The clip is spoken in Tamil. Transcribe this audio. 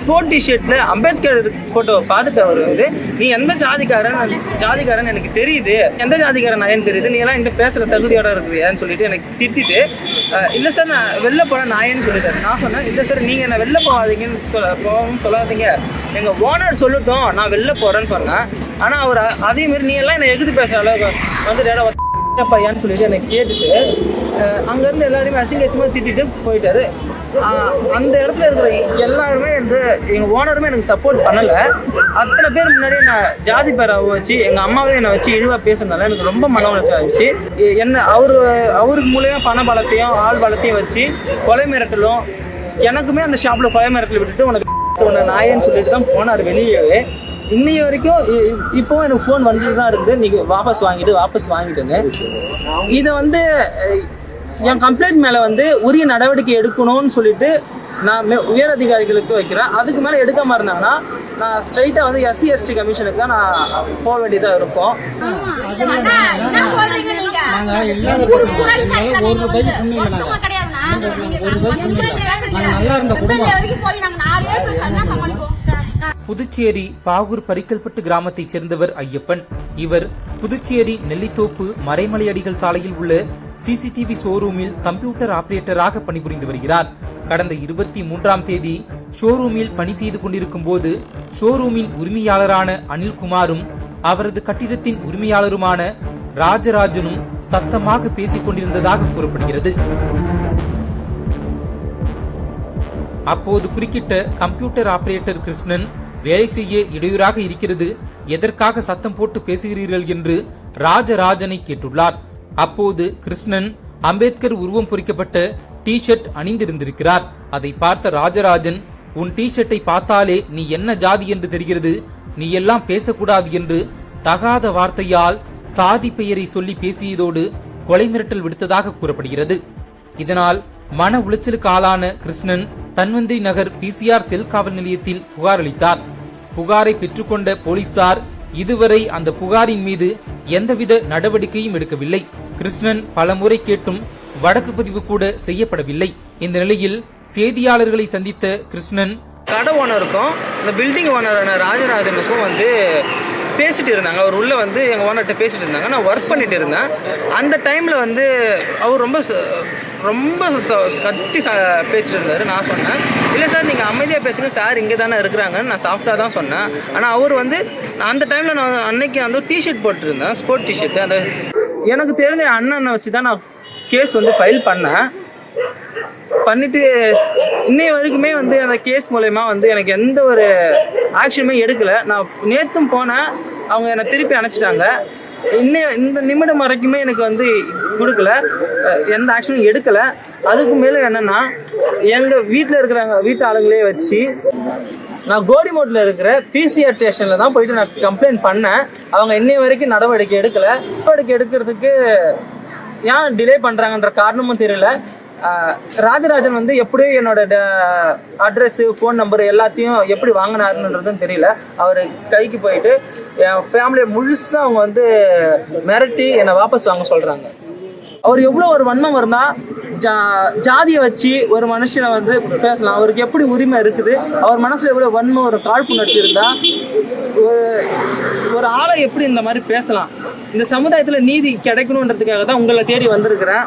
ஸ்போர்ட் டிஷர்ட்ல அம்பேத்கர் போட்டோ பார்த்துட்டு அவர் வந்து நீ எந்த ஜாதிக்காரன் எனக்கு தெரியுது, எந்த ஜாதிக்காரன் நாயன்னு தெரியுது, நீ எல்லாம் என்கிட்ட பேசுற தகுதியோட இருக்குறியான்னு சொல்லிட்டு எனக்கு திட்டிட்டு இல்லை சார் நான் வெளில போன நாயன்னு சொல்லிட்டாரு. நான் சொன்னேன் இல்லை சார் நீங்கள் என்ன வெளில போகாதீங்கன்னு சொல்லாதீங்க, எங்கள் ஓனர் சொல்லட்டும் நான் வெளில போகிறேன்னு சொன்னேன். ஆனால் அவர் அதேமாரி நீ எல்லாம் என்னை எதிர்த்து பேசுகிற அளவுக்கு வந்து பையான்னு சொல்லிட்டு எனக்கு கேட்டுட்டு அங்கேருந்து எல்லாருமே அசிங்கமாக திட்டிட்டு போயிட்டாரு. அந்த இடத்துல இருக்கிற எல்லாருமே வந்து எங்கள் ஓனருமே எனக்கு சப்போர்ட் பண்ணலை. அத்தனை பேர் முன்னாடி நான் ஜாதி பேரை வச்சு எங்கள் அம்மாவே என்னை வச்சு இழிவாக பேசுறதுனால எனக்கு ரொம்ப மன உளைச்சல் ஆகிடுச்சு. என்ன அவருக்கு மூலியமாக பண பலத்தையும் ஆள் பலத்தையும் வச்சு கொலை மிரட்டலும், எனக்குமே அந்த ஷாப்பில் கொலை மிரட்டல் விட்டுட்டு உனக்கு நாயன்னு சொல்லிட்டு தான் போனார் வெளியவே. இன்னைய வரைக்கும் இப்போவும் எனக்கு ஃபோன் வந்துட்டு தான் இருக்குது, நீங்கள் வாபஸ் வாங்கிட்டுன்னு. இதை வந்து என் கம்ப்ளைண்ட் மேலே வந்து உரிய நடவடிக்கை எடுக்கணும்னு சொல்லிட்டு நான் உயர் அதிகாரிகளுக்கு வைக்கிறேன். அதுக்கு மேலே எடுக்காமல் இருந்தாங்கன்னா நான் ஸ்ட்ரைட்டாக வந்து SC/ST கமிஷனுக்கு தான் நான் போக வேண்டியதாக இருக்கும். புதுச்சேரி பாகூர் பரிக்கல்பட்டு கிராமத்தைச் சேர்ந்தவர் ஐயப்பன். இவர் புதுச்சேரி நெல்லித்தோப்பு மறைமலையடிகள் சாலையில் உள்ள CCTV ஷோரூமில் கம்ப்யூட்டர் ஆபரேட்டராக பணிபுரிந்து வருகிறார். கடந்த 23ஆம் தேதி ஷோரூமில் பணி செய்து கொண்டிருக்கும் போது ஷோரூமின் உரிமையாளரான அனில்குமாரும் அவரது கட்டிடத்தின் உரிமையாளருமான ராஜராஜனும் சத்தமாக பேசிக் கொண்டிருந்ததாக கூறப்படுகிறது. அப்போது குறுக்கிட்ட கம்ப்யூட்டர் ஆபரேட்டர் கிருஷ்ணன், வேலை செய்ய இடையூறாக இருக்கிறது, எதற்காக சத்தம் போட்டு பேசுகிறீர்கள் என்று ராஜராஜனை கேட்டுள்ளார். அப்போது கிருஷ்ணன் அம்பேத்கர் உருவம் பொறிக்கப்பட்ட T-ஷர்ட் அணிந்திருந்திருக்கிறார். அதை பார்த்த ராஜராஜன், உன் T-ஷர்ட்டை பார்த்தாலே நீ என்ன ஜாதி என்று தெரிகிறது, நீ எல்லாம் பேசக்கூடாது என்று தகாத வார்த்தையால் சாதி பெயரை சொல்லி பேசியதோடு கொலை மிரட்டல் விடுத்ததாக கூறப்படுகிறது. இதனால் மன உளைச்சலுக்கு ஆளான கிருஷ்ணன் தன்வந்திரி நகர் PCR செல் காவல் நிலையத்தில் புகார் அளித்தார். புகாரை பெற்றுக்கொண்ட போலீசார் இதுவரை அந்த புகாரின் மீது எந்தவித நடவடிக்கையும் எடுக்கவில்லை. கிருஷ்ணன் பலமுறை கேட்டும் வழக்கு பதிவு கூட செய்யப்படவில்லை. இந்த நிலையில் செய்தியாளர்களை சந்தித்த கிருஷ்ணன், கடை ஓனருக்கும் இந்த பில்டிங் ஓனரான ராஜராஜனுக்கும் வந்து பேசிட்டு இருந்தாங்க. அவர் உள்ள வந்து எங்கள் ஓனர்கிட்ட பேசிட்டு இருந்தாங்க. நான் ஒர்க் பண்ணிட்டு இருந்தேன். அந்த டைமில் வந்து அவர் ரொம்ப கத்தி பேசிட்டு இருந்தார். நான் சொன்னேன், இல்லை சார் நீங்கள் அமைதியாக பேசுங்க சார், இங்கே தானே இருக்கிறாங்கன்னு நான் சாஃப்டாக தான் சொன்னேன். ஆனால் அவர் வந்து அந்த டைமில் நான் அன்னைக்கு வந்து T-ஷர்ட் போட்டுருந்தேன், ஸ்போர்ட் T-ஷர்ட். அந்த எனக்கு தெரிஞ்ச அண்ணனை வச்சு தான் நான் கேஸ் வந்து ஃபைல் பண்ணிட்டு இன்னைய வரைக்குமே வந்து அந்த கேஸ் மூலயமா வந்து எனக்கு எந்த ஒரு ஆக்ஷனுமே எடுக்கலை. நான் நேற்றும் போனேன், அவங்க என்னை திருப்பி அணைச்சிட்டாங்க. இந்த நிமிடம் வரைக்குமே எனக்கு வந்து கொடுக்கல, எந்த ஆக்ஷனும் எடுக்கலை. அதுக்கு மேலே என்னென்னா எங்கள் வீட்டு ஆளுங்களே வச்சு நான் கோரிமோட்டில் இருக்கிற PCR ஸ்டேஷனில் தான் போயிட்டு நான் கம்ப்ளைண்ட் பண்ணேன். அவங்க இன்னைய வரைக்கும் நடவடிக்கை எடுக்கலை. நடவடிக்கை எடுக்கிறதுக்கு ஏன் டிலே பண்ணுறாங்கன்ற காரணமும் தெரியல. ராஜராஜன் வந்து எப்படியோ என்னோட அட்ரஸு, ஃபோன் நம்பர் எல்லாத்தையும் எப்படி வாங்கினாருன்றதும் தெரியல. அவர் கைக்கு போயிட்டு என் ஃபேமிலியை முழுசாக அவங்க வந்து மிரட்டி என்னை வாபஸ் வாங்க சொல்கிறாங்க. அவர் எவ்வளோ ஒரு வன்மம் இருந்தால் ஜாதியை வச்சு ஒரு மனுஷனை வந்து பேசலாம், அவருக்கு எப்படி உரிமை இருக்குது, அவர் மனசில் எவ்வளோ வன்மம், ஒரு காழ்ப்புணர்ச்சி இருந்தால் ஒரு ஆளை எப்படி இந்த மாதிரி பேசலாம். இந்த சமுதாயத்தில் நீதி கிடைக்கணுன்றதுக்காக தான் உங்களை தேடி வந்திருக்கிறேன்.